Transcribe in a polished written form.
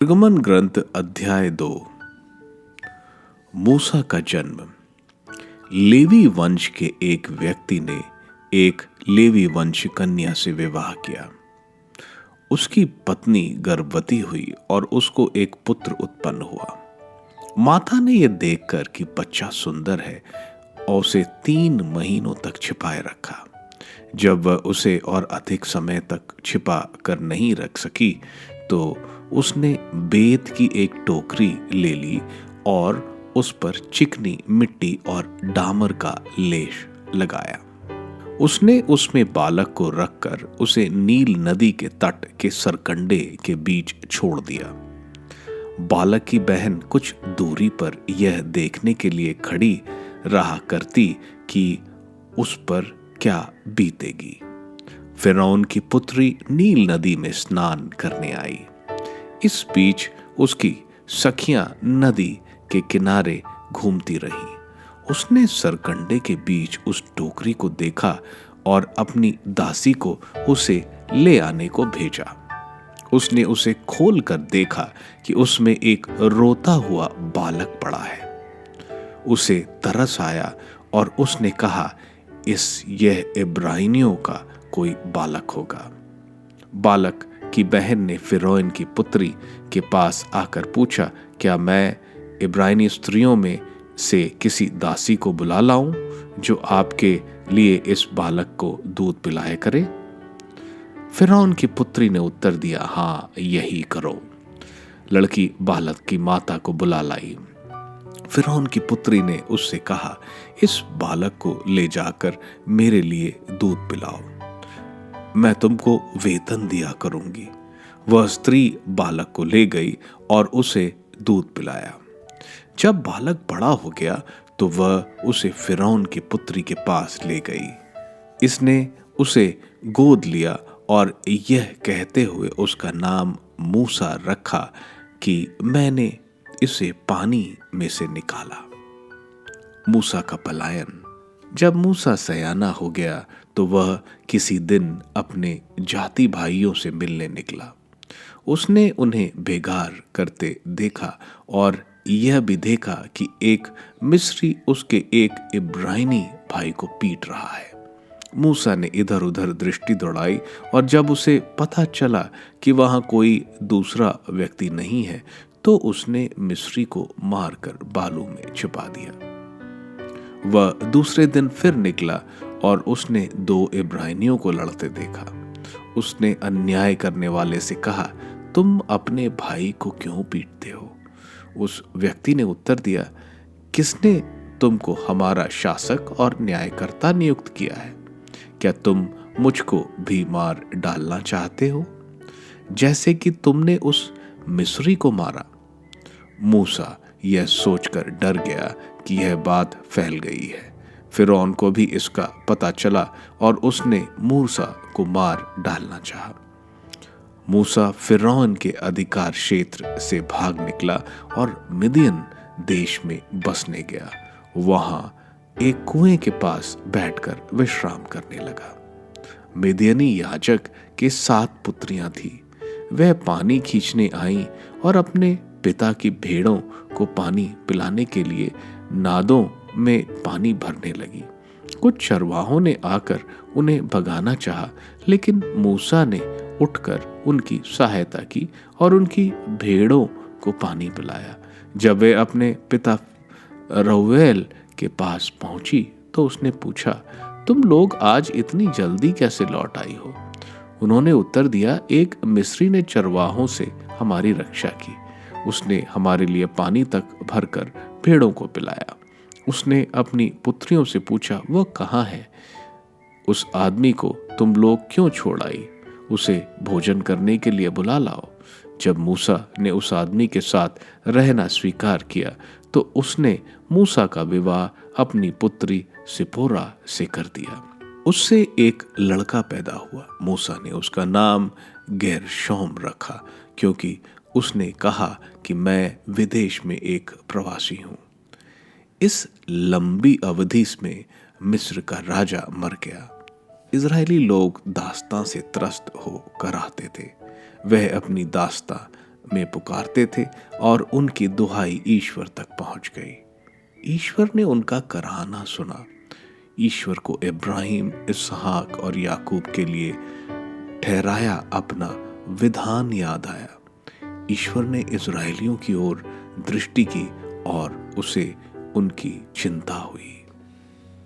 निर्गमन ग्रंथ अध्याय 2। मूसा का जन्म। लेवी वंश के एक व्यक्ति ने एक लेवी वंश कन्या से विवाह किया। उसकी पत्नी गर्भवती हुई और उसको एक पुत्र उत्पन्न हुआ। माता ने यह देखकर कि बच्चा सुंदर है और उसे 3 महीनों तक छिपाए रखा। जब वह उसे और अधिक समय तक छिपा कर नहीं रख सकी तो उसने बेत की एक टोकरी ले ली और उस पर चिकनी मिट्टी और डामर का लेश लगाया। उसने उसमें बालक को रखकर उसे नील नदी के तट के सरकंडे के बीच छोड़ दिया। बालक की बहन कुछ दूरी पर यह देखने के लिए खड़ी रहा करती कि उस पर क्या बीतेगी। फिरौन की पुत्री नील नदी में स्नान करने आई। इस बीच उसकी सखियां नदी के किनारे घूमती रहीं। उसने सरकंडे के बीच उस टोकरी को देखा और अपनी दासी को उसे ले आने को भेजा। उसने उसे खोल कर देखा कि उसमें एक रोता हुआ बालक पड़ा है। उसे तरस आया और उसने कहा, यह इब्रानियों का कोई बालक होगा। बालक की बहन ने फिरौन की पुत्री के पास आकर पूछा, क्या मैं इब्रानी स्त्रियों में से किसी दासी को बुला लाऊं जो आपके लिए इस बालक को दूध पिलाए करे? फिरौन की पुत्री ने उत्तर दिया, हाँ, यही करो। लड़की बालक की माता को बुला लाई। फिरौन की पुत्री ने उससे कहा, इस बालक को ले जाकर मेरे लिए दूध पिलाओ, मैं तुमको वेतन दिया करूंगी। वह स्त्री बालक को ले गई और उसे दूध पिलाया। जब बालक बड़ा हो गया तो वह उसे फिरौन की पुत्री के पास ले गई। इसने उसे गोद लिया और यह कहते हुए उसका नाम मूसा रखा कि मैंने इसे पानी में से निकाला। मूसा का पलायन। जब मूसा सयाना हो गया तो वह किसी दिन अपने जाति भाइयों से मिलने निकला। उसने उन्हें बेगार करते देखा और यह भी देखा कि एक मिस्री उसके एक इब्रानी भाई को पीट रहा है। मूसा ने इधर उधर दृष्टि दौड़ाई और जब उसे पता चला कि वहां कोई दूसरा व्यक्ति नहीं है तो उसने मिस्री को मारकर बालू में छिपा दिया। वह दूसरे दिन फिर निकला और उसने 2 इब्रानियों को लड़ते देखा। उसने अन्याय करने वाले से कहा, तुम अपने भाई को क्यों पीटते हो? उस व्यक्ति ने उत्तर दिया, किसने तुमको हमारा शासक और न्यायकर्ता नियुक्त किया है? क्या तुम मुझको भी मार डालना चाहते हो जैसे कि तुमने उस मिस्री को मारा? मूसा यह सोचकर डर गया कि यह बात फैल गई है। फिरौन को भी इसका पता चला और उसने मूसा को मार डालना चाहा। मूसा फिरौन के अधिकार क्षेत्र से भाग निकला और मिदियन देश में बसने गया। वहां एक कुएं के पास बैठकर विश्राम करने लगा। मिदियनी याजक के 7 पुत्रियां थीं। वह पानी खींचने आईं और अपने पिता की भेड़ों को पानी पिलाने के लिए नादों में पानी भरने लगी। कुछ चरवाहों ने आकर उन्हें भगाना चाहा, लेकिन मूसा ने उठकर उनकी सहायता की और उनकी भेड़ों को पानी पिलाया। जब वे अपने पिता रऊएल के पास पहुंची तो उसने पूछा, तुम लोग आज इतनी जल्दी कैसे लौट आई हो? उन्होंने उत्तर दिया, एक मिस्री ने चरवाहों से हमारी रक्षा की। उसने हमारे लिए पानी तक भरकर भेड़ों को पिलाया। उसने अपनी पुत्रियों से पूछा, वह कहाँ है? उस आदमी को तुम लोग क्यों छोड़ आई? उसे भोजन करने के लिए बुला लाओ। जब मूसा ने उस आदमी के साथ रहना स्वीकार किया तो उसने मूसा का विवाह अपनी पुत्री सिपोरा से कर दिया। उससे एक लड़का पैदा हुआ। मूसा ने उसका नाम गेरशोम रखा, क्योंकि उसने कहा कि मैं विदेश में एक प्रवासी हूं। इस लंबी अवधि में मिस्र का राजा मर गया। इजरायली लोग दास्तां से त्रस्त हो कर आते थे। वह अपनी दास्तां में पुकारते थे और उनकी दुहाई ईश्वर तक पहुंच गई। ईश्वर ने उनका कराहना सुना। ईश्वर को इब्राहिम, इसहाक और याकूब के लिए ठहराया अपना विधान याद आया। ईश्वर ने इस्राएलियों की ओर दृष्टि की और उसे उनकी चिंता हुई।